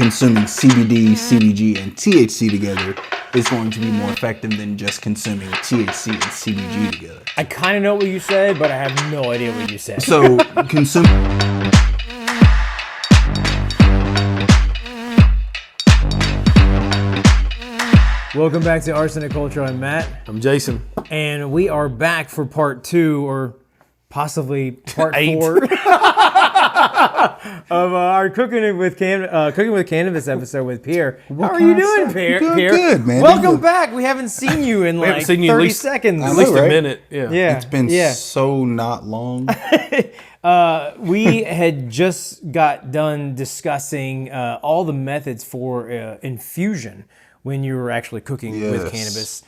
consuming CBD, CBG, and THC together is going to be more effective than just consuming THC and CBG together. I kind of know what you said, but I have no idea what you said. So, Welcome back to Arsenic Culture. I'm Matt. I'm Jason. And we are back for part 2, or possibly part 8. 4 of our Cooking with Cannabis episode with Pierre. How are you doing, Pierre? Good, man. Welcome back. We haven't seen you in like 30 seconds. At least a minute. Yeah. It's been so not long. We had just got done discussing all the methods for infusion when you were actually cooking with cannabis.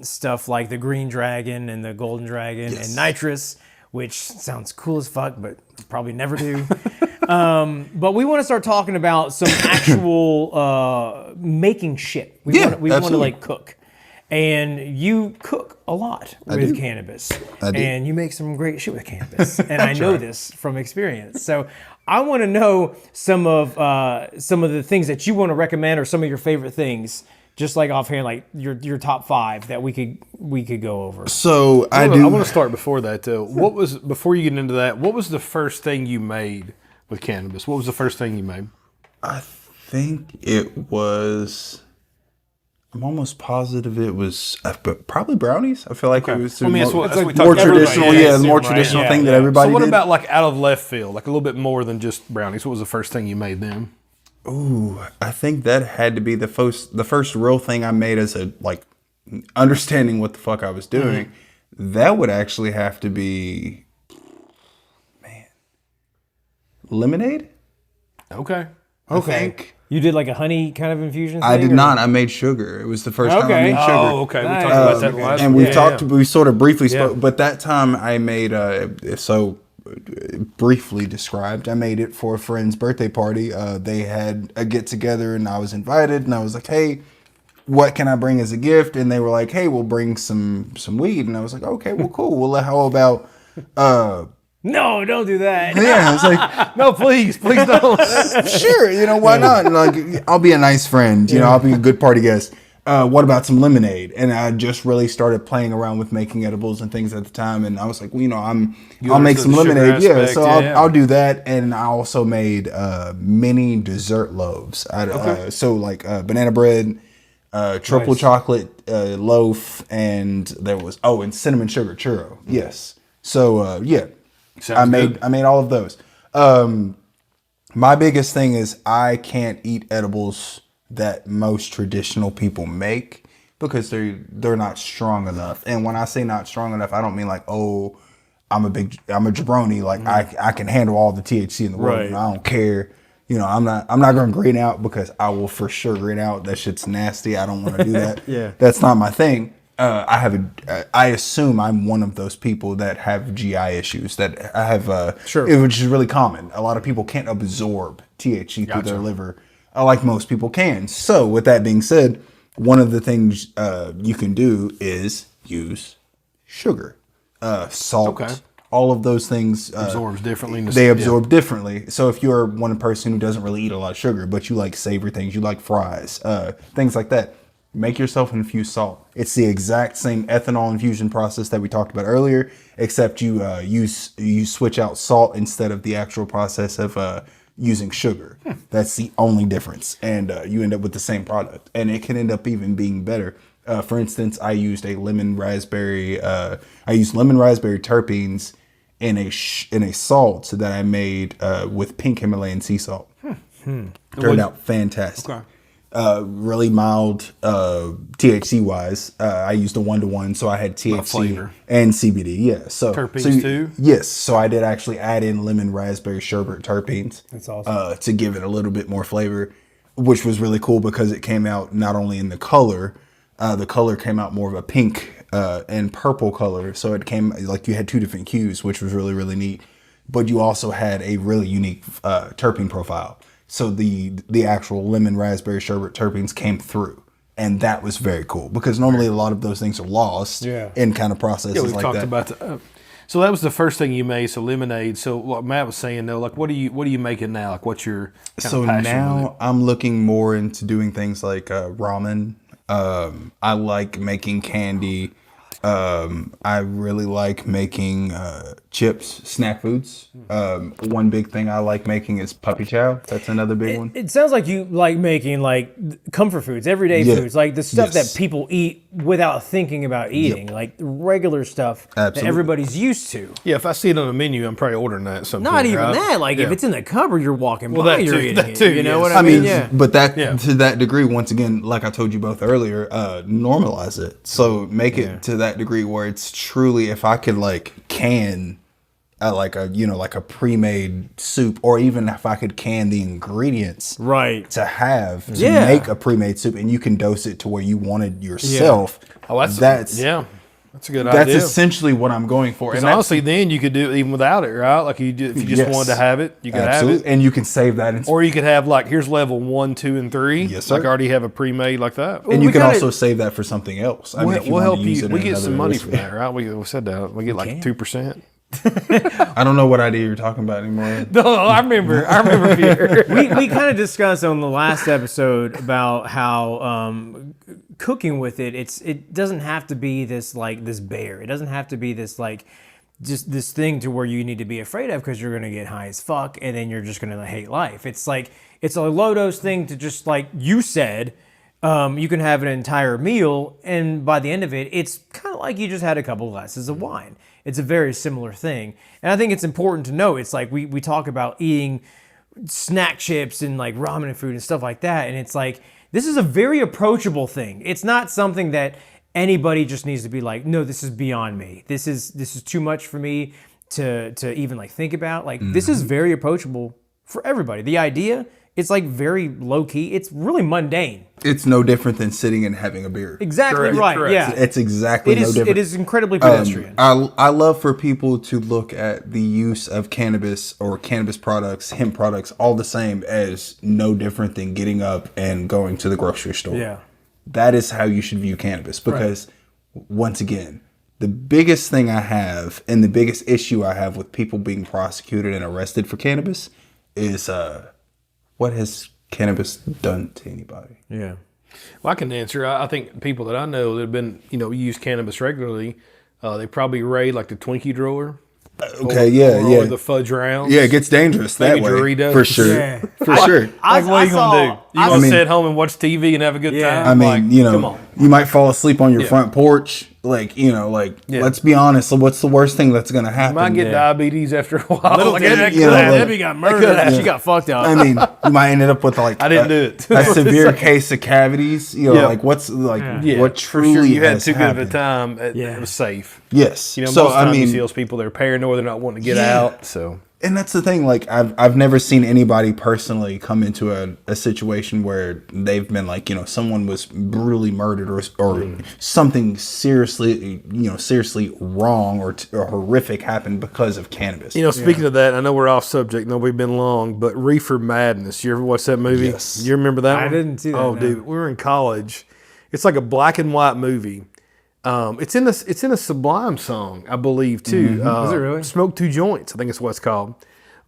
Stuff like the green dragon and the golden dragon and nitrous, which sounds cool as fuck, but probably never do. But we want to start talking about some actual making shit. We want to like cook. And you cook a lot with cannabis. I do. And you make some great shit with cannabis. And I know this from experience. So I want to know some of the things that you want to recommend, or some of your favorite things, just like offhand, like your top 5 that we could go over. So I want to start before that though. Before you get into that, what was the first thing you made with cannabis? What was the first thing you made? I think it was. I'm almost positive it was probably brownies. I feel like it was more traditional. The more traditional thing that everybody did. So what about like out of left field, like a little bit more than just brownies? What was the first thing you made then? Ooh, I think that had to be the first real thing I made as a like understanding what the fuck I was doing. Mm-hmm. That would actually have to be, lemonade. Okay. I think. You did like a honey kind of infusion thing? I did not. I made sugar. It was the first time I made sugar. Oh, okay. Nice. We talked about that last and we sort of briefly spoke, but that time I made, briefly described, I made it for a friend's birthday party. They had a get together and I was invited, and I was like, hey, what can I bring as a gift? And they were like, hey, we'll bring some weed. And I was like, okay, well, cool. Well, how about, no, don't do that. Yeah, it's like, no, please don't. Sure, why not? Like, I'll be a nice friend. I'll be a good party guest. What about some lemonade? And I just really started playing around with making edibles and things at the time. And I was like, I'll make some lemonade. I'll do that. And I also made mini dessert loaves. So like banana bread, triple chocolate loaf, and there was and cinnamon sugar churro. Yes. So I made all of those. My biggest thing is I can't eat edibles that most traditional people make because they're not strong enough. And when I say not strong enough, I don't mean like, I'm a jabroni. Like I can handle all the THC in the world. And I don't care. I'm not going to green out, because I will for sure green out. That shit's nasty. I don't want to do that. That's not my thing. I assume I'm one of those people that have GI issues, that I have, which is really common. A lot of people can't absorb THC through their liver, like most people can. So with that being said, one of the things you can do is use sugar, salt, all of those things. Absorbs differently. They absorb differently. So if you're one person who doesn't really eat a lot of sugar, but you like savory things, you like fries, things like that, make yourself infused salt. It's the exact same ethanol infusion process that we talked about earlier, except you switch out salt instead of the actual process of using sugar. That's the only difference, and you end up with the same product, and it can end up even being better. For instance, I used lemon raspberry terpenes in a salt that I made with pink Himalayan sea salt. Turned out fantastic. Okay. Really mild THC wise. I used a 1-to-1, so I had THC and CBD. Yeah, so terpenes too. Yes, so I did actually add in lemon raspberry sherbet terpenes. That's awesome. To give it a little bit more flavor, which was really cool because it came out not only in the color. The color came out more of a pink and purple color, so it came like you had 2 different hues, which was really, really neat. But you also had a really unique terpene profile. So the actual lemon raspberry sherbet terpenes came through, and that was very cool because normally a lot of those things are lost in kind of processes like that. We talked about So that was the first thing you made. So lemonade. So what Matt was saying though, like what are you making now? Like what's your kind So of passion with it? now I'm looking more into doing things like ramen. I like making candy. I really like making chips, snack foods. One big thing I like making is puppy chow. That's another big one. It sounds like you like making like comfort foods, everyday foods, like the stuff that people eat without thinking about eating, like regular stuff that everybody's used to. Yeah, if I see it on the menu, I'm probably ordering that at some Not point, even right? that. Like if it's in the cupboard, you're walking by, that you're too, eating that it. too, You know yes. what I mean? But that to that degree, once again, like I told you both earlier, normalize it. So make it to that degree where it's truly, if I could like can like a pre-made soup, or even if I could can the ingredients to have to make a pre-made soup, and you can dose it to where you wanted yourself. Oh, that's a good idea. That's essentially what I'm going for. And honestly, then you could do it even without it, right? Like if you just wanted to have it, you could have it. And you can save that. Or you could have like, here's level 1, 2, and 3. Yes, sir. Like already have a pre-made like that. And you can also save that for something else. I mean, if you We'll want help to use you. it We in get some another money recipe. for that, right? We said that. We get like 2%. I don't know what idea you're talking about anymore. No, I remember Pierre. we kind of discussed on the last episode about how cooking with it doesn't have to be this like this bear. It doesn't have to be this like just this thing to where you need to be afraid of because you're gonna get high as fuck and then you're just gonna hate life. It's like it's a low dose thing to just like you said. You can have an entire meal, and by the end of it, it's kind of like you just had a couple glasses of wine. It's a very similar thing. And I think it's important to know, it's like we talk about eating snack chips and like ramen food and stuff like that, and it's like, this is a very approachable thing. It's not something that anybody just needs to be like, no, this is beyond me. This is too much for me to even like think about. Like, this is very approachable for everybody. The idea, it's like very low key. It's really mundane. It's no different than sitting and having a beer. Exactly right. Correct. Yeah, It's exactly no different. It is incredibly pedestrian. I love for people to look at the use of cannabis or cannabis products, hemp products, all the same as no different than getting up and going to the grocery store. Yeah. That is how you should view cannabis, because once again, the biggest thing I have and the biggest issue I have with people being prosecuted and arrested for cannabis is what has cannabis done to anybody? Yeah. Well, I can answer. I think people that I know that have been, use cannabis regularly, they probably raid like the Twinkie drawer. Or the fudge rounds. Yeah, it gets dangerous Maybe that way. Doritos. For sure. Yeah. For sure. What are you going to do? You going to sit home and watch TV and have a good time? I mean, come on. you might fall asleep on your front porch. Let's be honest. What's the worst thing that's going to happen? You might get diabetes after a while. Little Debbie got murdered. She got fucked up. I mean, you might end up with like I didn't do it. a severe case of cavities. What truly you had has too happened. good of a time. It was safe. Yes. Most of the time you see those people, they're paranoid, they're not wanting to get out. So. And that's the thing. Like, I've never seen anybody personally come into a situation where they've been like, someone was brutally murdered or something seriously wrong or horrific happened because of cannabis. Speaking of that, I know we're off subject. No, we've been long, but Reefer Madness. You ever watch that movie? Yes. You remember that one? I didn't see that. Oh, dude, we were in college. It's like a black and white movie. It's in a Sublime song, I believe, too. Is it really? Smoke Two Joints, I think it's what it's called.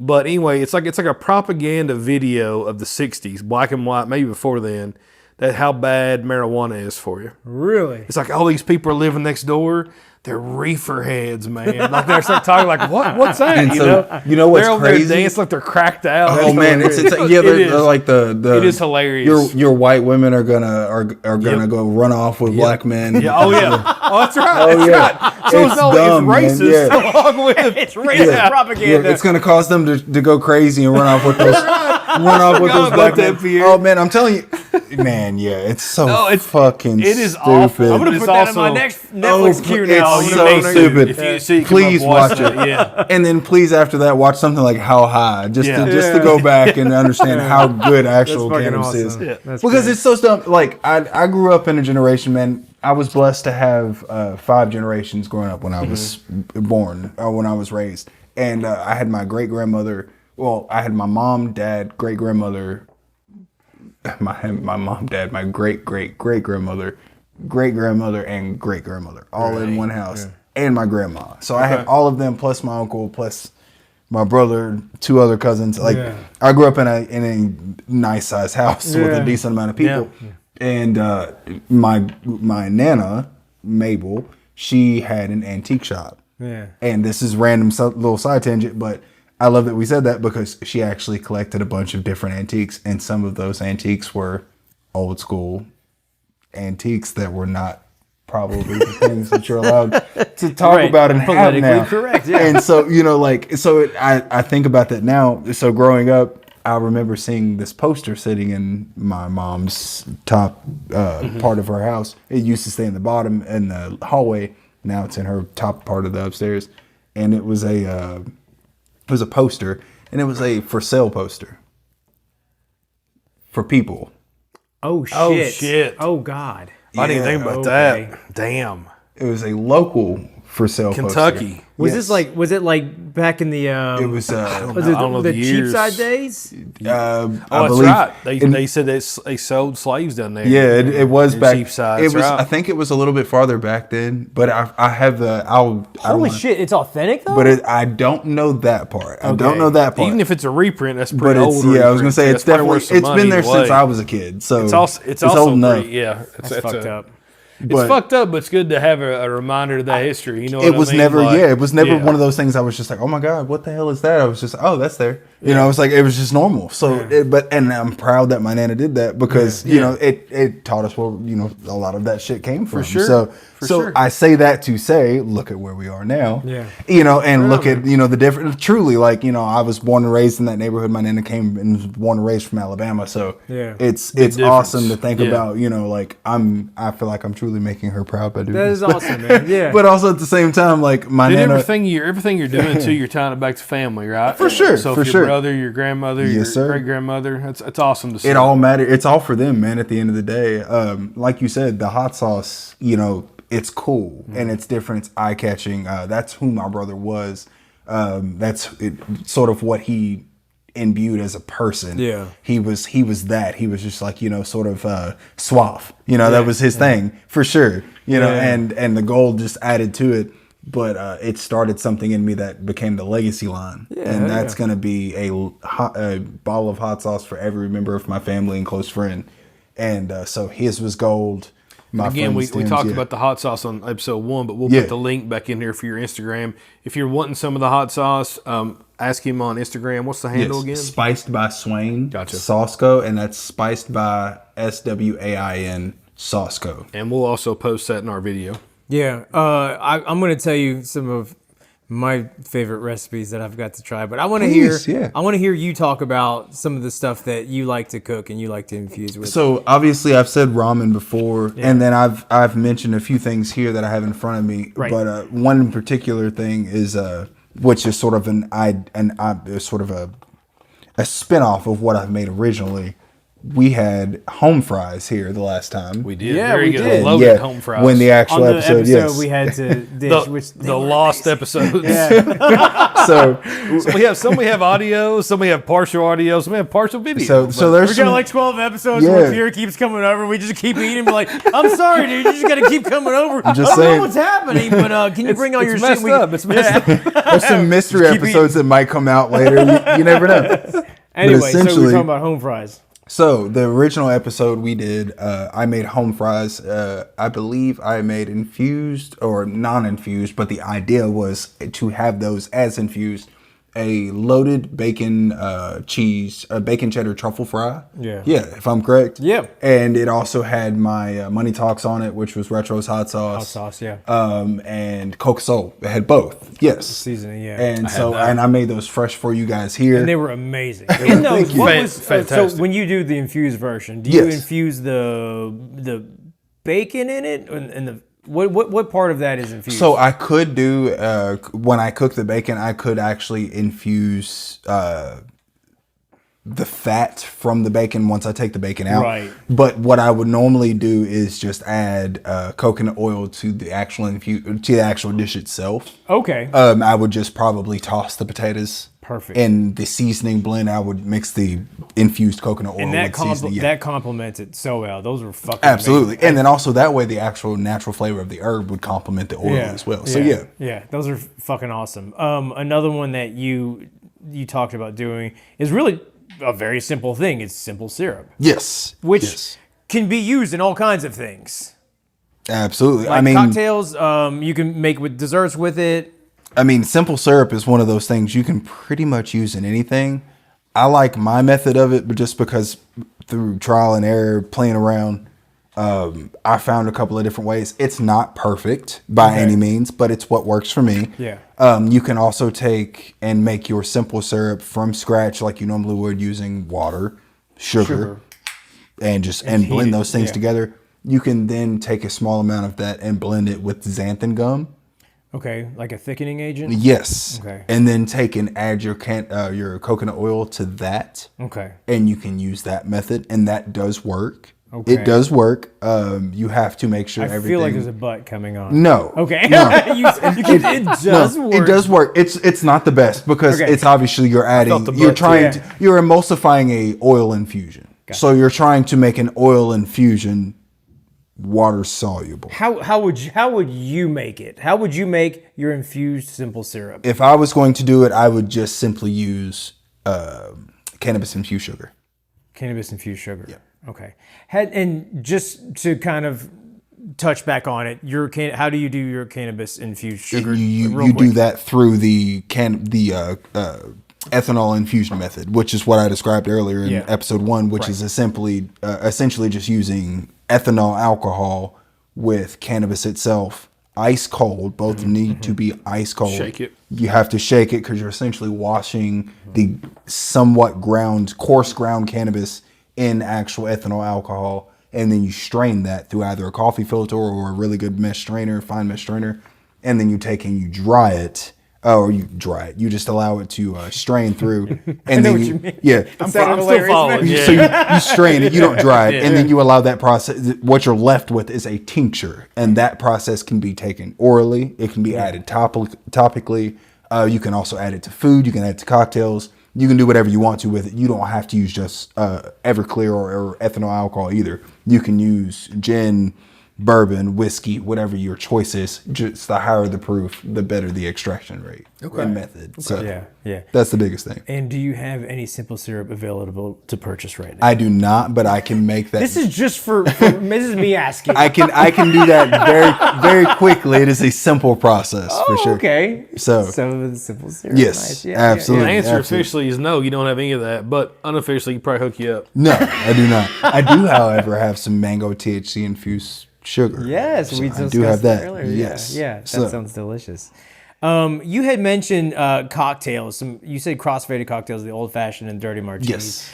But anyway, it's like a propaganda video of the '60s, black and white, maybe before then, that how bad marijuana is for you. Really? It's like all these people are living next door. They're reefer heads, man. Like they're like talking like, what's that? And what's they're over there crazy? dancing like they're cracked out. Oh man, they're like the it is hilarious. Your white women are gonna go run off with black men. Yeah. Oh yeah. Oh, that's right. Right. So It's dumb, man. it's racist Yeah. along with It's racist propaganda. It's gonna cause them to go crazy and run off with those black men. Oh man, I'm telling you, man. Yeah, it's so fucking. It is stupid. awful. I'm gonna put that in my next Netflix queue now. It's so stupid. If you see it, Please watch it. Yeah. And then please after that watch something like How High, just to go back and understand how good actual cannabis is. Yeah. Because it's so dumb. Like I grew up in a generation, man. I was blessed to have 5 generations growing up when I was born, or when I was raised, and I had my great grandmother. Well, I had my mom, dad, great grandmother, my mom, dad, my great grandmother, great grandmother, and great grandmother, all in one house. and my grandma. So I had all of them plus my uncle plus my brother, 2 other cousins. Like I grew up in a nice sized house with a decent amount of people. Yeah. And my nana, Mabel, she had an antique shop. Yeah. And this is random little side tangent, but I love that we said that because she actually collected a bunch of different antiques, and some of those antiques were old school antiques that were not probably the things that you're allowed to talk about and have now. Correct, yeah. And so, I think about that now. So growing up, I remember seeing this poster sitting in my mom's top part of her house. It used to stay in the bottom in the hallway. Now it's in her top part of the upstairs. And it was a poster, and it was a for sale poster for people. Oh, shit. Oh, shit. Oh, God. I didn't even think about that. Damn. It was a local for sale Kentucky. poster. Was it like back in the it was I don't know the the Cheapside years. days? I believe right. They said they sold slaves down there. Yeah, it was back. Cheapside. It was. Right. I think it was a little bit farther back then, but I have the. Holy shit! It's authentic though. But I don't know that part. I don't know that part. Even if it's a reprint, that's pretty old. Yeah, I was gonna say it's definitely. It's been there since I was a kid, so it's also old enough. Yeah, that's fucked up. It's fucked up, but it's good to have a reminder of that history. You know, it was never one of those things. I was just like, oh my god, what the hell is that? I was just, oh, that's there. You know, it's like it was just normal. So, and I'm proud that my nana did that because you know it taught us where a lot of that shit came from. For sure. So I say that to say, look at where we are now. Yeah. And look at the different. Truly, like I was born and raised in that neighborhood. My nana came and was born and raised from Alabama. So it's awesome to think about. Like I feel like I'm truly making her proud by doing this. That is awesome, man. Yeah. But also at the same time, like my nana, everything you're doing too, you're tying it back to family, right? For sure. So for if your brother, your grandmother, your great grandmother, it's awesome to see. It all matters. It's all for them, man. At the end of the day, like you said, the hot sauce, it's cool and it's different. It's eye catching. That's who my brother was. That's sort of what he imbued as a person. Yeah, he was that. He was just like sort of suave. That was his thing for sure. And the gold just added to it. But it started something in me that became the legacy line, and that's going to be a bottle of hot sauce for every member of my family and close friend. And so his was gold. Again, we talked about the hot sauce on episode 1, but we'll put the link back in here for your Instagram. If you're wanting some of the hot sauce, ask him on Instagram. What's the handle again? Spiced by Swain. Gotcha. Sauceco, and that's spiced by Swain Sauceco. And we'll also post that in our video. Yeah, I'm going to tell you some of my favorite recipes that I've got to try, but I want to hear you talk about some of the stuff that you like to cook and you like to infuse with. So obviously I've said ramen before, and then I've mentioned a few things here that I have in front of me. Right. But one particular thing is which is sort of a spin-off of what I've made originally. We had home fries here the last time. We did. Yeah, we did. Loaded home fries. When the actual episode, we had to dish the lost episodes. Yeah. so we have audio, some we have partial audio, some we have partial video. So there's got like 12 episodes where Pierre keeps coming over. We just keep eating. We're like, I'm sorry, dude. You just got to keep coming over. I don't know what's happening, but can you bring all your shit? It's messed up. There's some mystery episodes that might come out later. You never know. Anyway, so we're talking about home fries. So the original episode we did, I made home fries. I believe I made infused or non-infused, but the idea was to have those as infused. A loaded bacon bacon cheddar truffle fry. Yeah, if I'm correct. Yeah. And it also had my Money Talks on it, which was Retro's hot sauce. Hot sauce, yeah. And Coca Soul. It had both. Yes. Seasoning, yeah. And I made those fresh for you guys here. And they were amazing. Fantastic. So when you do the infused version, do you infuse the bacon in it and the What part of that is infused? So I could do when I cook the bacon, I could actually infuse the fat from the bacon once I take the bacon out. Right. But what I would normally do is just add coconut oil to the actual dish itself. Okay. I would just probably toss the potatoes Perfect. And the seasoning blend, I would mix the infused coconut oil And that with seasoning. that complements it so well. Those were fucking Absolutely. amazing. And then also that way the actual natural flavor of the herb would complement the oil as well. So Yeah, those are fucking awesome. Another one that you talked about doing is really a very simple thing. It's simple syrup. Yes. Which can be used in all kinds of things. Absolutely. Like cocktails, you can make with desserts with it. I mean, simple syrup is one of those things you can pretty much use in anything. I like my method of it, but just because through trial and error, playing around, I found a couple of different ways. It's not perfect by any means, but it's what works for me. Yeah. You can also take and make your simple syrup from scratch like you normally would using water, sugar. And blend those things together. You can then take a small amount of that and blend it with xanthan gum. Okay, like a thickening agent? Yes. Okay. And then take and add your coconut oil to that. Okay. And you can use that method, and that does work. Okay. It does work. You have to make sure I everything. feel like there's a butt coming on. No. Okay. No. It does work. It does work. It's not the best because it's obviously you're adding. You're emulsifying a oil infusion. Gotcha. So you're trying to make an oil infusion water soluble. How would you make it? How would you make your infused simple syrup? If I was going to do it, I would just simply use cannabis infused sugar. Cannabis infused sugar. Yeah. Okay. And just to kind of touch back on it, how do you do your cannabis infused sugar? You do that through the ethanol infusion method, which is what I described earlier in episode 1, which is essentially just using ethanol alcohol with cannabis itself, ice cold. Both need to be ice cold. Shake it. You have to shake it because you're essentially washing the somewhat coarse ground cannabis in actual ethanol alcohol, and then you strain that through either a coffee filter or a really good fine mesh strainer, and then you take and you dry it. You just allow it to strain through, and then I'm still following. So you strain it, you don't dry it, and then you allow that process. What you're left with is a tincture, and that process can be taken orally. It can be added topically. You can also add it to food. You can add it to cocktails. You can do whatever you want to with it. You don't have to use just Everclear or ethanol alcohol either. You can use gin, bourbon, whiskey, whatever your choice is. Just the higher the proof, the better the extraction rate and method. So that's the biggest thing. And do you have any simple syrup available to purchase right now? I do not, but I can make that. This is just this is me asking. I can do that very, very quickly. It is a simple process for sure. Okay. So the simple syrup. Yes, nice. absolutely. The answer absolutely. officially is no, you don't have any of that, but unofficially, you probably hook you up. No, I do not. I do, however, have some mango THC infused sugar. Yes, we I do have that. Earlier. Yes. Yeah, that sounds delicious. You had mentioned cocktails. You said crossfaded cocktails, the old fashioned and dirty martinis. Yes.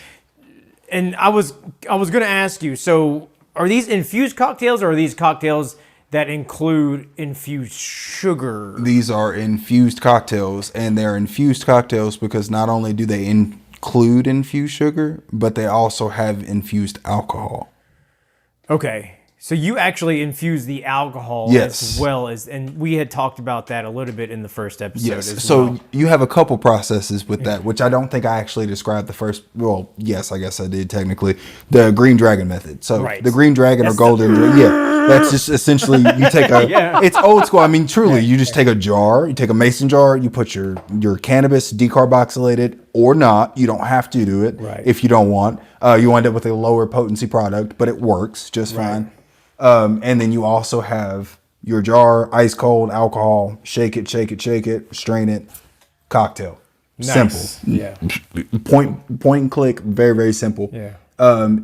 And I was going to ask you. So, are these infused cocktails, or are these cocktails that include infused sugar? These are infused cocktails, and they're infused cocktails because not only do they include infused sugar, but they also have infused alcohol. Okay. So you actually infuse the alcohol as well as, and we had talked about that a little bit in the first episode as well. So you have a couple processes with that, which I don't think I actually described the first. Well, yes, I guess I did technically. The Green Dragon method. So the Green Dragon or Golden Dragon. That's just essentially you take a. It's old school. I mean, truly, you just take a jar. You take a mason jar. You put your cannabis decarboxylated or not. You don't have to do it if you don't want. You end up with a lower potency product, but it works just fine. And then you also have your jar, ice cold, alcohol, shake it, strain it, cocktail. Nice. Simple. Yeah. Point and click, very, very simple. Yeah.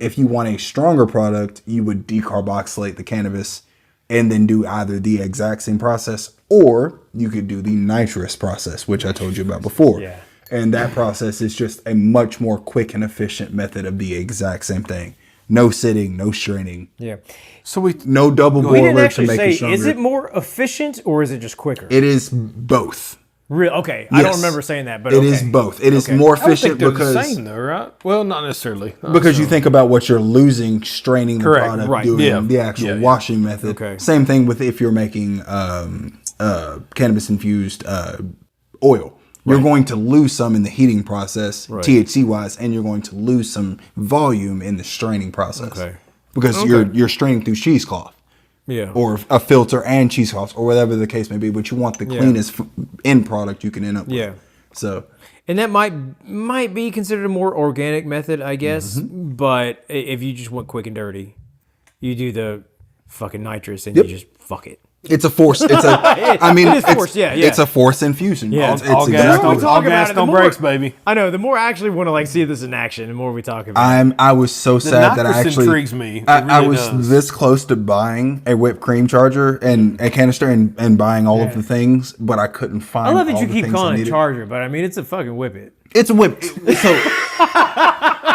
If you want a stronger product, you would decarboxylate the cannabis and then do either the exact same process, or you could do the nitrous process, which I told you about before. Yeah. And that process is just a much more quick and efficient method of the exact same thing. No sitting, no straining. Yeah. So no double We boiler didn't to actually make it say, stronger. is it more efficient or is it just quicker? It is both. Okay. I don't remember saying that, but it is both. It is more efficient because the same though, right? Well, not necessarily. Because you think about what you're losing straining the product, doing the actual washing method. Okay. Same thing with if you're making cannabis infused oil. You're going to lose some in the heating process, THC wise, and you're going to lose some volume in the straining process. Okay. Because you're straining through cheesecloth. Yeah. Or a filter and cheesecloth, or whatever the case may be. But you want the cleanest end product you can end up with. Yeah. So. And that might be considered a more organic method, I guess. But if you just want quick and dirty, you do the fucking nitrous and you just fuck it. It's a force. It's a. I mean, it is force. Yeah. It's a force infusion. Yeah. It's All exactly. gas, no brakes, baby. I know. The more I actually want to like see this in action, the more we talk about it. I was so sad that I nitrous actually intrigues me. It I really was does. this close to buying a whipped cream charger and a canister and buying all of the things, but I couldn't find. I love that all you the keep things I calling it needed. charger, but I mean it's a fucking whip it. It's a whip.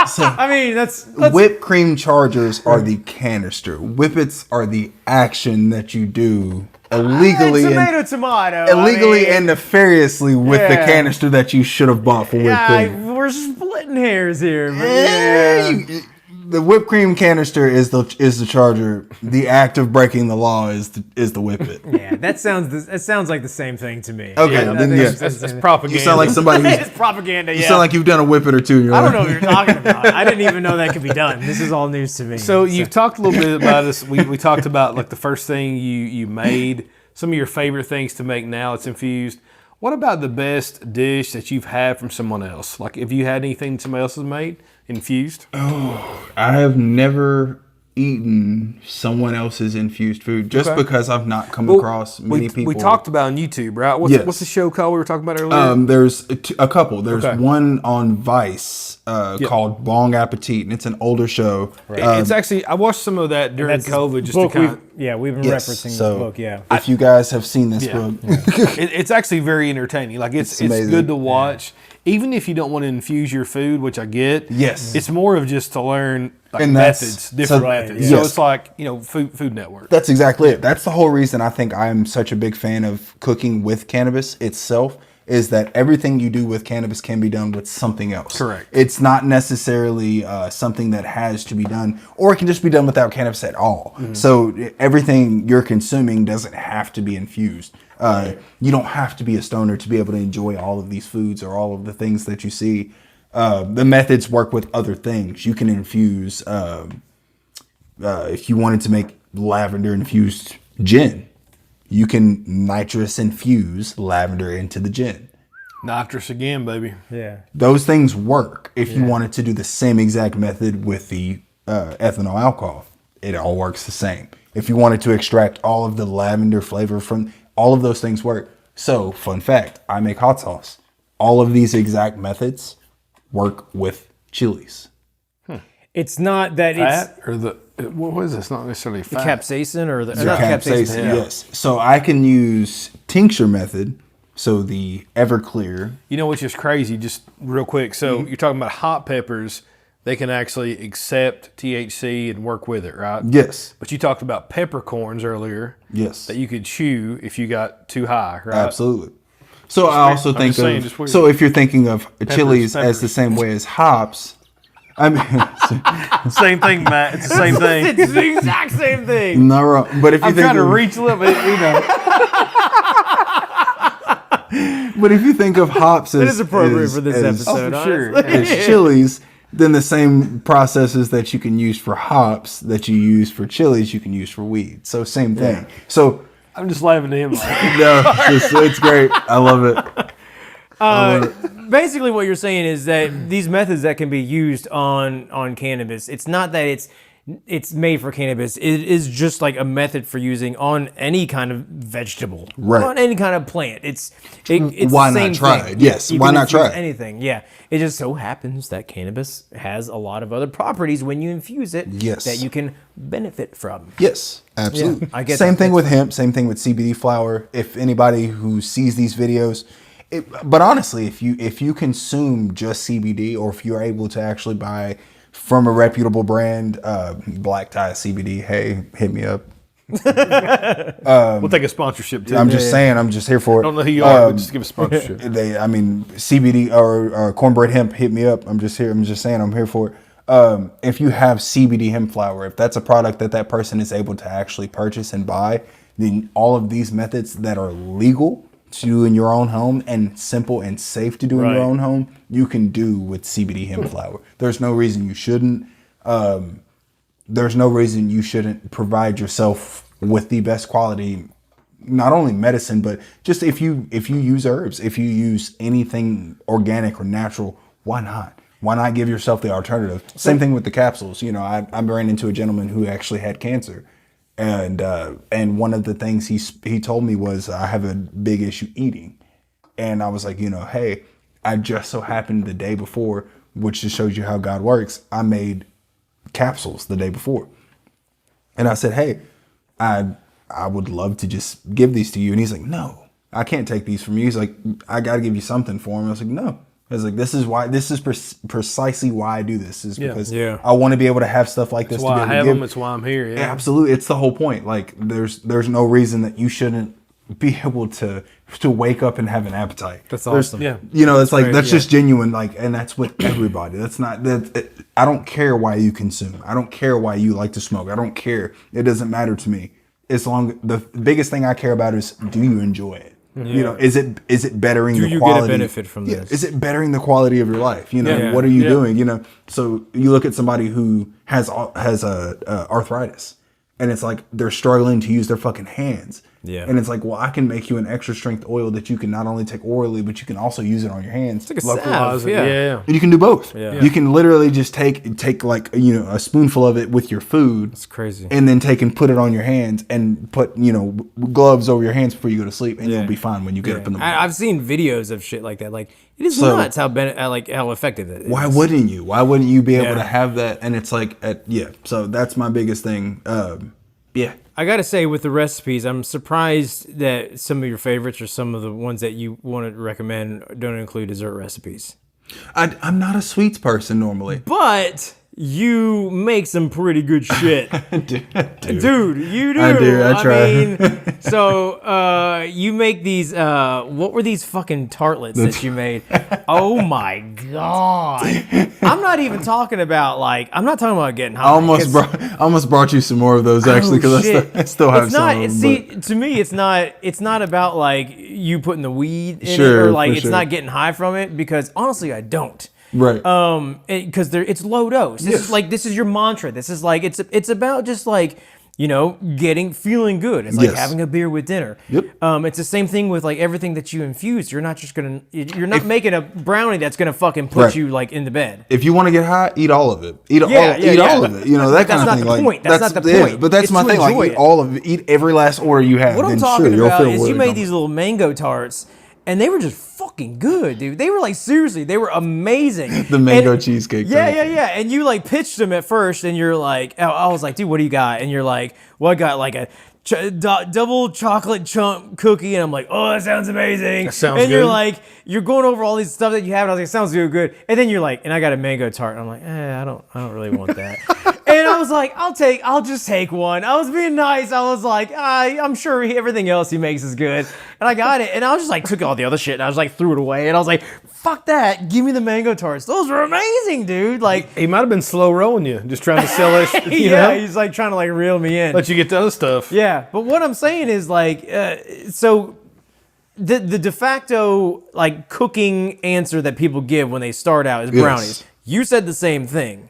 So I mean that's whipped cream chargers are the canister. Whippets are the action that you do illegally tomato. and nefariously with the Yeah. canister that you should have bought for whipped cream. We're splitting hairs here. But The whipped cream canister is the charger. The act of breaking the law is the whippet. yeah, that sounds like the same thing to me. Okay, Yeah, then that yeah. makes That's propaganda. You sound like somebody. it's propaganda. You Yeah. sound like you've done a whippet or two. In your I don't life. know what you're talking about. I didn't even know that could be done. This is all news to me. So you've talked a little bit about this. We talked about like the first thing you made, some of your favorite things to make now it's infused. What about the best dish that you've had from someone else? Like if you had anything somebody else has made infused? I have never eaten someone else's infused food just because I've not come across many people. We talked about on YouTube, right? What's the show called we were talking about earlier? There's a couple. There's Okay. one on Vice called Bon Appetit, and it's an older show. It's actually, I watched some of that during That's this COVID just book to kind of... we've been Yes, referencing so this book. Yeah. If you guys have seen this book, It's actually very entertaining. Like it's amazing. good to watch. Even if you don't want to infuse your food, which I get, Yes. it's more of just to learn like, And that's- methods, different so- methods. yes. So it's like Food Network. that's exactly it. That's the whole reason I think I'm such a big fan of cooking with cannabis itself. Is that everything you do with cannabis can be done with something else? Correct. It's not necessarily something that has to be done, or it can just be done without cannabis at all. So everything you're consuming doesn't have to be infused. You don't have to be a stoner to be able to enjoy all of these foods or all of the things that you see. The methods work with other things. You can infuse, if you wanted to make lavender infused gin, you can nitrous infuse lavender into the gin. Nitrous again, baby. Yeah. Those things work if you wanted to do the same exact method with the ethanol alcohol. It all works the same. If you wanted to extract all of the lavender flavor from, all of those things work. So, fun fact, I make hot sauce. All of these exact methods work with chilies. It's not that it's Fat or what is this? Not necessarily the fat. capsaicin or the Capsaicin, not capsaicin. Yeah. yes. So I can use tincture method. So the Everclear. You know, which is crazy, just real quick. So you're talking about hot peppers. They can actually accept THC and work with it, right? Yes. But you talked about peppercorns earlier. Yes. That you could chew if you got too high, right? Absolutely. So I also think just saying, of, just weird. so if you're thinking of chilies as peppers. the same way as hops, I mean, Same thing, Matt. It's the same thing. It's the exact same thing. no wrong. But if you I'm think trying to of, reach a little bit, but if you think of hops as, It is appropriate for this episode. for sure. honestly. as chilies, then the same processes that you can use for hops that you use for chilies, you can use for weed. So same thing. So I'm just laughing at him. Like, no, it's great. I love it. Basically, what you're saying is that these methods that can be used on cannabis, it's not that it's made for cannabis. It is just like a method for using on any kind of vegetable, Right. on any kind of plant. It's Why the not same try thing. it? Yes, You why can not infuse try it? anything? Yeah, it just so happens that cannabis has a lot of other properties when you infuse it. Yes. that you can benefit from. Yes, absolutely. Yeah, I get same that. thing with hemp. Same thing with CBD flower. If anybody who sees these videos, but honestly, if you consume just CBD, or if you're able to actually buy from a reputable brand, Black Tie CBD, hey, hit me up. we'll take a sponsorship too. I'm just saying, I'm just here for it. I don't know who you are, but just give a sponsorship. CBD or cornbread hemp, hit me up. I'm just here. I'm just saying, I'm here for it. If you have CBD hemp flower, if that's a product that person is able to actually purchase and buy, then all of these methods that are legal to do in your own home and simple and safe to do in your own home, you can do with CBD hemp flower. There's no reason you shouldn't. There's no reason you shouldn't provide yourself with the best quality, not only medicine, but just if you use herbs, if you use anything organic or natural, why not? Why not give yourself the alternative? Same thing with the capsules. You know, I ran into a gentleman who actually had cancer. And one of the things he told me was, I have a big issue eating. And I was like, you know, hey, I just so happened the day before, which just shows you how God works, I made capsules the day before. And I said, hey, I would love to just give these to you. And he's like, no, I can't take these from you. He's like, I got to give you something for him. I was like, no. I was like, this is precisely why I do this, is because I want to be able to have stuff like this. That's why I have them. It's why I'm here. Yeah, absolutely. It's the whole point. Like, there's no reason that you shouldn't be able to wake up and have an appetite. That's awesome. Yeah, you know, it's like that's just genuine. Like, and that's with everybody. That's not that. I don't care why you consume. I don't care why you like to smoke. I don't care. It doesn't matter to me. As long the biggest thing I care about is, do you enjoy it? You know, is it bettering the quality? Do you get a benefit from this? Is it bettering the quality of your life? You know, what are you doing? You know, so you look at somebody who has arthritis, and it's like they're struggling to use their fucking hands. Yeah. And it's like, well, I can make you an extra strength oil that you can not only take orally, but you can also use it on your hands. It's like a salve. Yeah. And you can do both. Yeah. You can literally just take like, you know, a spoonful of it with your food. It's crazy. And then take and put it on your hands and put, you know, gloves over your hands before you go to sleep, and you'll be fine when you get up in the morning. I've seen videos of shit like that. Like, it is nuts how effective it is. Why wouldn't you? Why wouldn't you be able to have that? And it's like, so that's my biggest thing. I gotta say, with the recipes, I'm surprised that some of your favorites or some of the ones that you want to recommend don't include dessert recipes. I'm not a sweets person normally, but you make some pretty good shit. Dude, you do. I try. mean, so you make these, what were these fucking tartlets that you made? Oh my God. I'm not even talking about I'm not talking about getting high. I almost brought you some more of those actually, because I still have some of them. See, to me, it's not about like you putting the weed in it, or like it's not getting high from it, because honestly, I don't. Right. Because it's low dose. This is your mantra. This is like it's about just like, you know, feeling good. It's like having a beer with dinner. Yep. It's the same thing with like everything that you infuse. You're not making a brownie that's gonna fucking put you like into bed. If you want to get high, eat all of it. Eat all of it. You know, that kind of thing. That's not the point. That's not the point. But that's my thing. Like, eat all of it. Eat every last order you have. What I'm talking about is you made these little mango tarts, and they were just fucking good, dude. They were like, seriously, they were amazing. The mango cheesecake. Yeah. And you like pitched them at first, and you're like, I was like, dude, what do you got? And you're like, well, I got like a double chocolate chunk cookie, and I'm like, oh, that sounds amazing. That sounds and good. You're like, you're going over all these stuff that you have, and I was like, sounds good. And then you're like, and I got a mango tart. And I'm like, I don't really want that. And I was like, I'll just take one. I was being nice. I was like, I'm sure everything else he makes is good. And I got it. And I was just like, took all the other shit, and I was like, threw it away. And I was like, fuck that. Give me the mango tarts. Those were amazing, dude. Like, he might have been slow rolling you, just trying to sell it. You know? He's like trying to like reel me in. Let you get the other stuff. Yeah. But what I'm saying is like, so the de facto like cooking answer that people give when they start out is brownies. You said the same thing.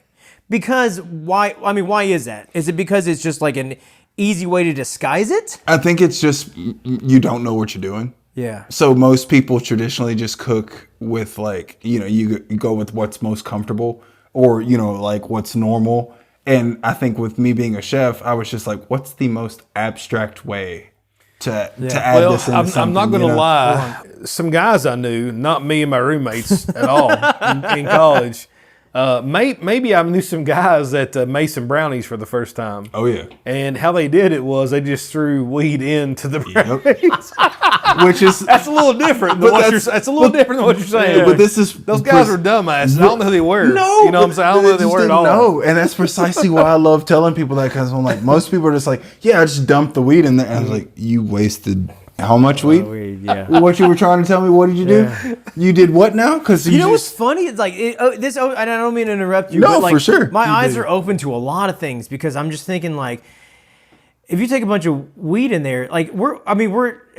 Because why? I mean, why is that? Is it because it's just like an easy way to disguise it? I think it's just you don't know what you're doing. Yeah. So most people traditionally just cook with like, you know, you go with what's most comfortable, or, you know, like what's normal. And I think with me being a chef, I was just like, what's the most abstract way to add this into something? I'm not going to lie. Some guys I knew, not me and my roommates at all in college. Maybe I knew some guys that made some brownies for the first time. Oh yeah. And how they did it was they just threw weed into the brownies. Which is that's a little different than what you're saying. Yeah, but those guys were dumbasses. I don't know who they were. No, you know what I'm saying? I don't know who they were at all. No, and that's precisely why I love telling people that, because I'm like, most people are just like, yeah, I just dumped the weed in there. And I was like, you wasted how much weed? Yeah. What you were trying to tell me? What did you do? You did what now? Because you know what's funny? It's like this. And I don't mean to interrupt you. No, but like, for sure. My eyes are open to a lot of things, because I'm just thinking like, if you take a bunch of weed in there, like I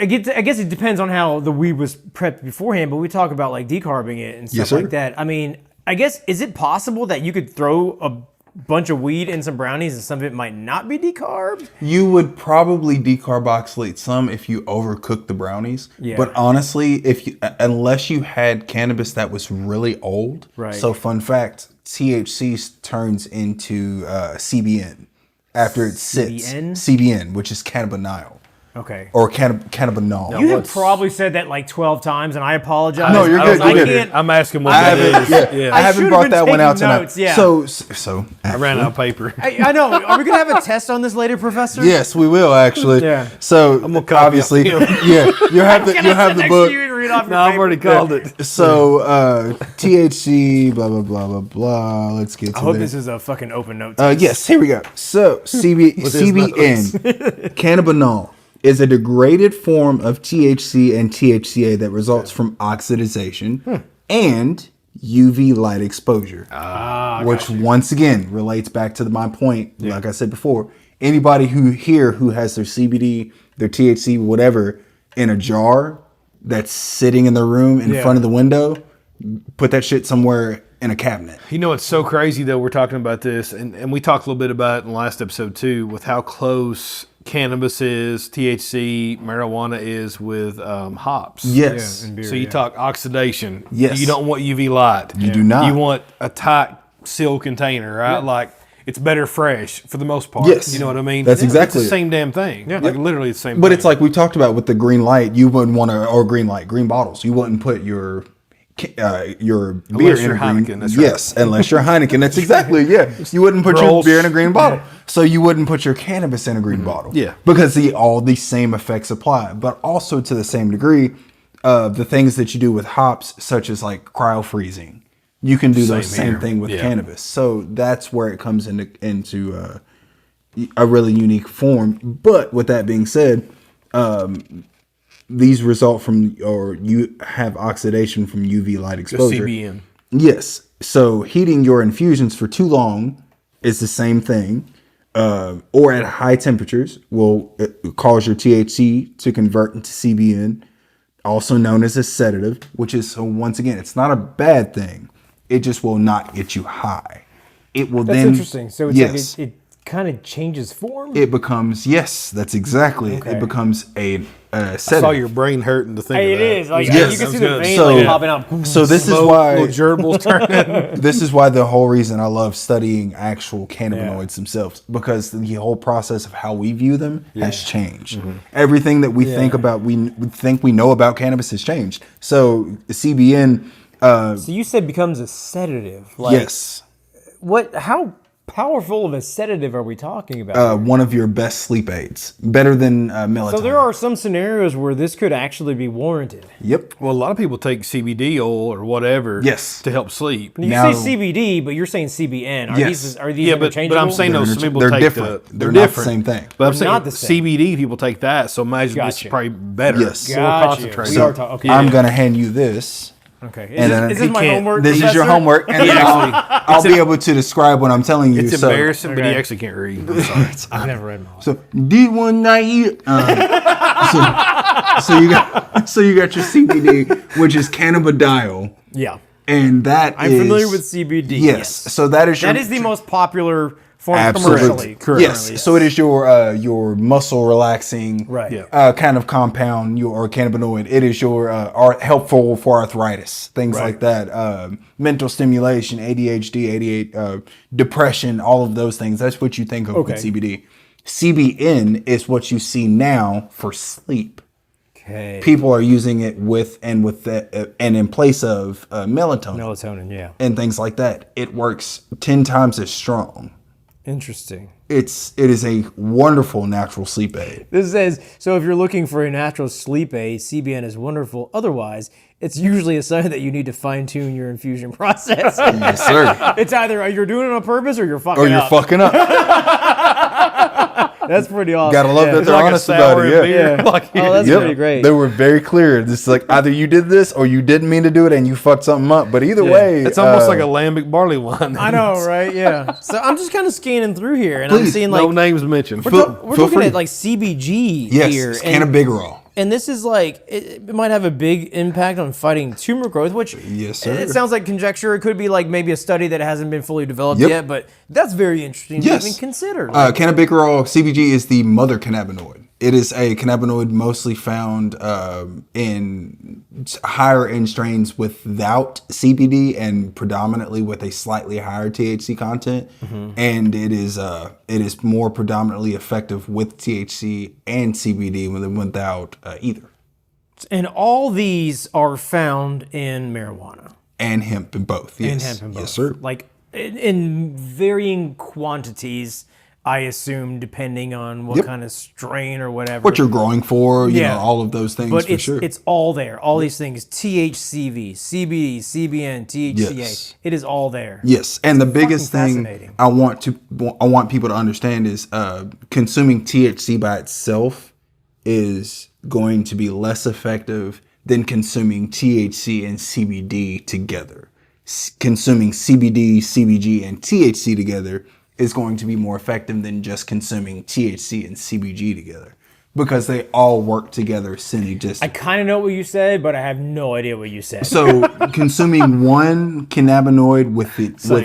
guess it depends on how the weed was prepped beforehand, but we talk about like decarbing it and stuff like that. I mean, I guess, is it possible that you could throw a bunch of weed in some brownies and some of it might not be decarbed? You would probably decarboxylate some if you overcook the brownies. Yeah. But honestly, unless you had cannabis that was really old. Right. So fun fact, THC turns into CBN after it sits. CBN, which is cannabinol. Okay. Or cannabinol. You had probably said that like 12 times, and I apologize. No, you're good. You're good. I'm asking what that is. Yeah. I haven't brought that one out tonight. Notes, yeah. So I ran out of paper. I know. Are we gonna have a test on this later, Professor? yes, we will actually. Yeah. So I'm gonna copy obviously, him. yeah, you have the book. You and read off your No, I've paper. already called it. So THC, blah blah blah blah blah. Let's get to I hope it. this is a fucking open note. Yes, here we go. So CBN, cannabinol, is a degraded form of THC and THCA that results from oxidization and UV light exposure, which once again relates back to my point. Like I said before, anybody who has their CBD, their THC, whatever, in a jar that's sitting in the room in front of the window, put that shit somewhere in a cabinet. You know, it's so crazy though. We're talking about this, and we talked a little bit about it in the last episode too, with how close cannabis is, THC, marijuana is with hops. Yes. and beer, So you talk oxidation. Yes. You don't want UV light. You do not. You want a tight sealed container, right? Like it's better fresh for the most part. Yes. You know what I mean? That's exactly it's the it. same damn thing. Like literally the same But thing. it's like we talked about with the green light, you wouldn't want to, or green bottles, you wouldn't put your beer Unless in you're a green. Heineken, that's right. Yes, unless you're Heineken. That's exactly, you wouldn't put your beer in a green bottle. So you wouldn't put your cannabis in a green bottle. Yeah. Because all the same effects apply, but also to the same degree, the things that you do with hops, such as like cryo freezing, you can do the same here. thing with cannabis. So that's where it comes into a really unique form. But with that being said, these result from, or you have oxidation from UV light exposure. CBN. Yes. So heating your infusions for too long is the same thing, or at high temperatures will cause your THC to convert into CBN, also known as a sedative, which is, so once again, it's not a bad thing. It just will not get you high. It will That's then. interesting. So it's like it kind of changes form. It becomes, that's exactly it. It becomes a I sedative. saw your brain hurting to think Hey, of it that. is. Like, Yes. you can see That the was vein good. like So- popping out. So this is Little why gerbils turning. this is why the whole reason I love studying actual cannabinoids themselves, because the whole process of how we view them has changed. Everything that we think about, we think we know about cannabis has changed. So CBN, So you said becomes a sedative. Like, yes, How powerful of a sedative are we talking about? one of your best sleep aids, better than melatonin. So there are some scenarios where this could actually be warranted. Yep. Well, a lot of people take CBD oil or whatever Yes. to help sleep. You Now- say CBD, but you're saying CBN. Are Yes. these are these Yeah, interchangeable? but I'm saying those people They're take different. the They're they're not the different. same thing. But I'm They're saying not the same. CBD people take that, so imagine this is Gotcha. probably better. Yes. More Gotcha. concentrated. We are talking. Okay. I'm gonna hand you this. Okay. And then Is this he my can't- homework? This is your Professor? homework, and then I'll be able to describe what I'm telling you. It's so, embarrassing, but he Okay. actually can't read. I'm sorry. I've never read them all. So D190. So you got your CBD, which is cannabidiol, Yeah. and I'm familiar with CBD. Yes. So that is your, That is the most popular form absolutely commercially. Yes. So it is your muscle relaxing, Right. Yeah. kind of compound, or cannabinoid. It is your helpful for arthritis, things like that. Mental stimulation, ADHD, depression, all of those things. That's what you think of with CBD. CBN is what you see now for sleep. Okay. People are using it with and in place of melatonin Melatonin, yeah. and things like that. It works 10 times as strong. Interesting. It is a wonderful natural sleep aid. This says, so if you're looking for a natural sleep aid, CBN is wonderful. Otherwise, it's usually a sign that you need to fine-tune your infusion process. Yes, sir. It's either you're doing it on purpose or you're fucking Or you're up. fucking up. That's pretty awesome. Gotta love that It's they're like a honest sour about it. Yeah. beer. Yeah. Like, Oh, that's pretty great. They were very clear. This is like either you did this or you didn't mean to do it and you fucked something up. But either way, it's almost like a lambic barley wine. I know, right? Yeah. So I'm just kind of scanning through here, and I'm Please, seeing No like names mentioned. we're feel looking free. at like CBG yes, here, it's cannabigerol. and this is like it might have a big impact on fighting tumor growth, which Yes, sir. it sounds like conjecture. It could be like maybe a study that hasn't been fully developed Yep. yet, but that's very interesting Yes. to even consider. Cannabigerol CBG is the mother cannabinoid. It is a cannabinoid mostly found in higher end strains without CBD and predominantly with a slightly higher THC content. And it is more predominantly effective with THC and CBD than without either. And all these are found in marijuana. And hemp in both. Yes. And hemp in both. Yes, sir. Like in varying quantities, I assume, depending on what kind of strain or whatever. What you're growing for, you Yeah. know, all of those things but for sure. it's all there. All these things: THCV, CBD, CBN, THCA. Yes. It is all there. Yes, and the biggest thing fascinating. I want people to understand is consuming THC by itself is going to be less effective than consuming THC and CBD together. Consuming CBD, CBG, and THC together is going to be more effective than just consuming THC and CBG together because they all work together synergistically. I kind of know what you said, but I have no idea what you said. So consuming one cannabinoid with it, so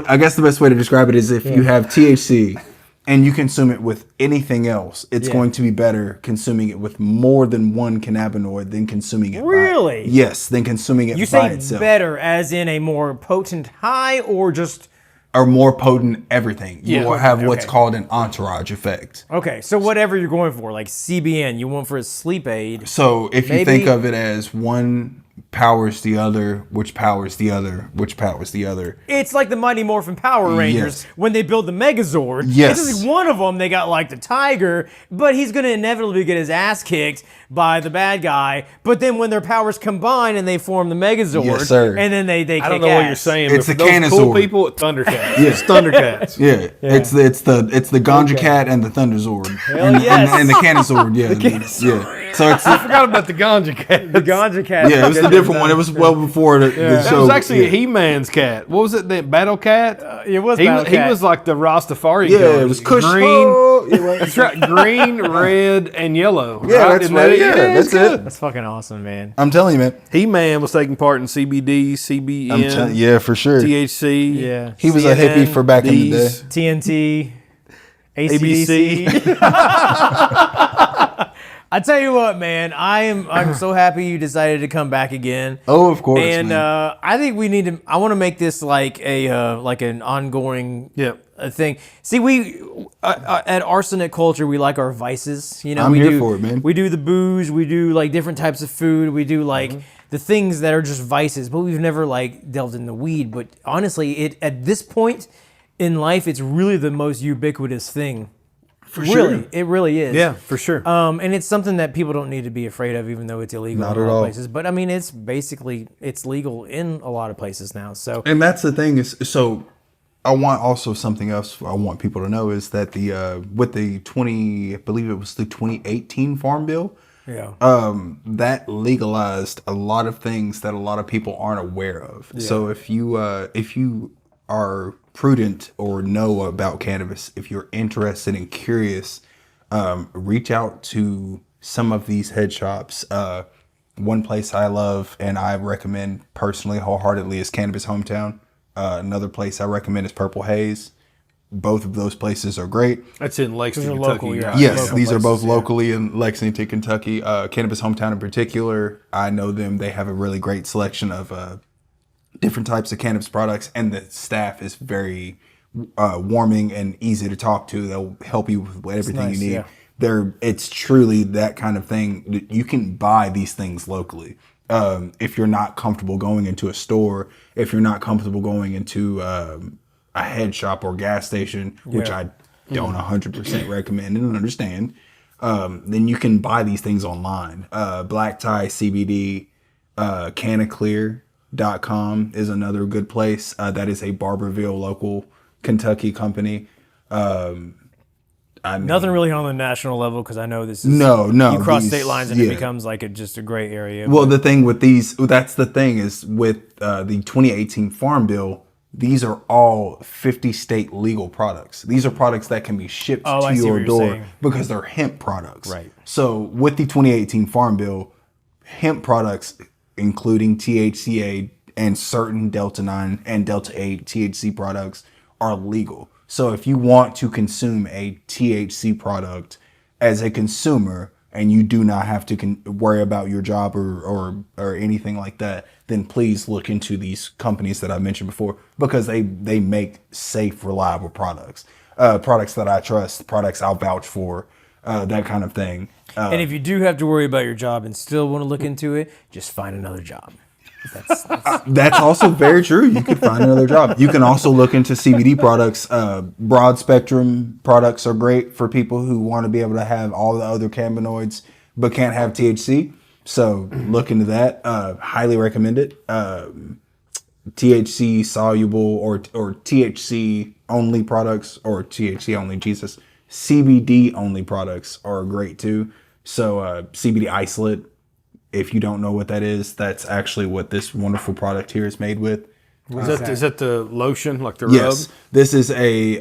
I guess the best way to describe it is if you have THC and you consume it with anything else, it's going to be better consuming it with more than one cannabinoid than consuming it. Really? Than consuming it You by say itself. better, as in a more potent high, or just Or more potent everything. You will have what's okay. called an entourage effect. okay? So whatever you're going for, like CBN, you want for a sleep aid. So if you Maybe- think of it as one powers the other, which powers the other, which powers the other. It's like the Mighty Morphin Power Rangers Yes. when they build the Megazord. Yes. It's just like one of them, they got like the tiger, but he's going to inevitably get his ass kicked by the bad guy. But then when their powers combine and they form the Megazord, Yes, sir. and then they I don't kick know what you're ass. saying. It's but the for those cool Canazord. people, Thundercats. It's Thundercats. Yeah, it's the Ganja Cat and the Thunderzord. yes. and the Canazord, yeah. Yeah. So it's I forgot about the Ganja Cat. The Ganja Cat. yeah, it was the different one. It was well before the That show. was actually yeah. He-Man's cat. What was it? The Battle Cat? It was He Battle was, he Cat. was like the Rastafari. Yeah, guy. it was Kush. green. Oh, yeah, right. That's right. Green, red, and yellow. Yeah, right? that's Isn't right. that Yeah, it's that's it. good. That's fucking awesome, man. I'm telling you, man. He-Man was taking part in CBD, CBN, Yeah, for sure. THC. Yeah. He was a hippie for back in the day. D's, TNT, ABC. ACDC. I tell you what, man, I'm so happy you decided to come back again. Oh, of course, And man. I think we need to. I want to make this like an ongoing thing. See, we at Arsenic Culture, we like our vices. You know, I'm we here do, for it, man. We do the booze. We do like different types of food. We do like the things that are just vices, but we've never like delved in the weed. But honestly, at this point in life, it's really the most ubiquitous thing. For Really, it really is. Yeah, for sure. And it's something that people don't need to be afraid of, even though it's illegal Not in a at lot all. of places. But I mean, it's legal in a lot of places now. So And that's the thing is, so I want also something else I want people to know is that with the I believe it was the 2018 Farm Bill, yeah, that legalized a lot of things that a lot of people aren't aware of. So if you are prudent or know about cannabis, if you're interested and curious, reach out to some of these head shops. One place I love and I recommend personally wholeheartedly is Cannabis Hometown. Another place I recommend is Purple Haze. Both of those places are great. That's in Lexington, Those are Kentucky. local, yeah. right? Yes, local these are both places, yeah. locally in Lexington, Kentucky. Cannabis Hometown in particular, I know them. They have a really great selection of different types of cannabis products, and the staff is very warming and easy to talk to. They'll help you with everything nice, you need. yeah. It's truly that kind of thing. You can buy these things locally. If you're not comfortable going into a store, if you're not comfortable going into a head shop or gas station, which I don't 100% recommend and understand, then you can buy these things online. Black Tie CBD, CannaClear.com is another good place. That is a Barberville local Kentucky company. Nothing really on the national level because I know this is No. you cross these- state lines and it becomes like just a gray area. Well, the thing with these, that's the thing is with the 2018 Farm Bill, these are all 50 state legal products. These are products that can be shipped I to see your what you're door saying. because they're hemp products. Right. So with the 2018 Farm Bill, hemp products, including THCA and certain Delta 9 and Delta 8 THC products, are legal. So if you want to consume a THC product as a consumer and you do not have to worry about your job or anything like that, then please look into these companies that I mentioned before because they make safe, reliable products. Products that I trust, products I'll vouch for, that kind of thing. And if you do have to worry about your job and still want to look into it, just find another job. That's also very true. You could find another job. You can also look into CBD products. Broad spectrum products are great for people who want to be able to have all the other cannabinoids but can't have THC. So look into that. Highly recommend it. THC soluble or THC only products or THC only CBD only products are great too. So CBD isolate. If you don't know what that is, that's actually what this wonderful product here is made with. Is that the lotion, like the Yes, rub? this is a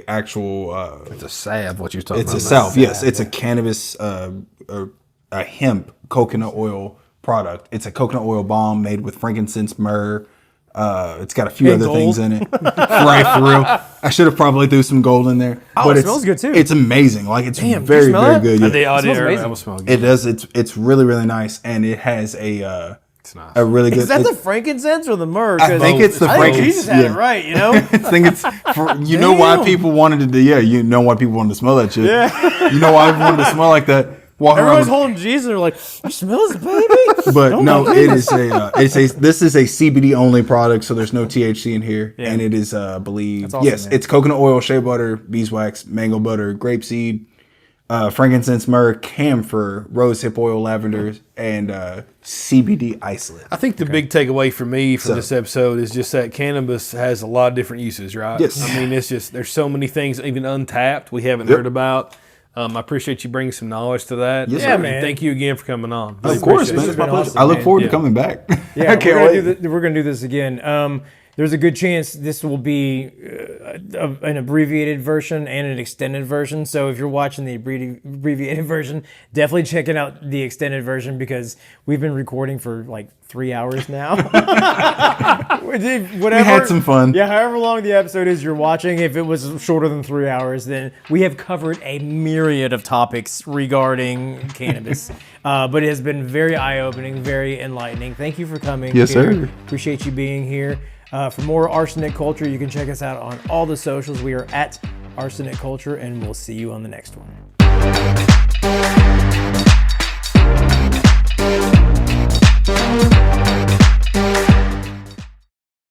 actual. It's a salve. What you're talking It's about? a salve. Yes, it's a cannabis, a hemp coconut oil product. It's a coconut oil balm made with frankincense, myrrh. It's got a few And other gold. things in it. Right, for real. I should have probably threw some gold in there. Oh, it smells good, too. It's amazing. Like it's Damn, very, do you smell very that? good. I Yeah. did. I smells did. amazing. That will smell good. It does. It's really, really nice, and it has It's nice. a really good. Is that the frankincense or the myrrh? I think it's the I think frankincense. Jesus had it Yeah. right, you know? I think it's you know why Damn. people wanted to do. Yeah, you know why people wanted to smell that shit. Yeah. You know why people wanted to smell like that. Walking Everyone's around. holding Jesus and they're like, you smell this, baby? But Oh no, my it is this is a CBD only product, so there's no THC in here, Yeah. and it is I believe That's awesome, yes, man. it's coconut oil, shea butter, beeswax, mango butter, grapeseed, frankincense, myrrh, camphor, rosehip oil, lavender, and CBD isolate. I think the big takeaway for me from this episode is just that cannabis has a lot of different uses, right? Yes. I mean, it's just there's so many things even untapped we haven't heard about. I appreciate you bringing some knowledge to that. Yes, Yeah, sir. man. Thank you again for coming on. Of course, man. It's been awesome, I look man. forward to Yeah. coming back. Yeah, I can't wait. we're gonna do this again. There's a good chance this will be an abbreviated version and an extended version. So if you're watching the abbreviated version, definitely checking out the extended version because we've been recording for like 3 hours now. Whatever, We had some fun. Yeah, however long the episode is you're watching, if it was shorter than 3 hours, then we have covered a myriad of topics regarding cannabis. But it has been very eye-opening, very enlightening. Thank you for coming. Yes, Pierre. sir. Appreciate you being here. For more Arsenic Culture, you can check us out on all the socials. We are at Arsenic Culture, and we'll see you on the next one.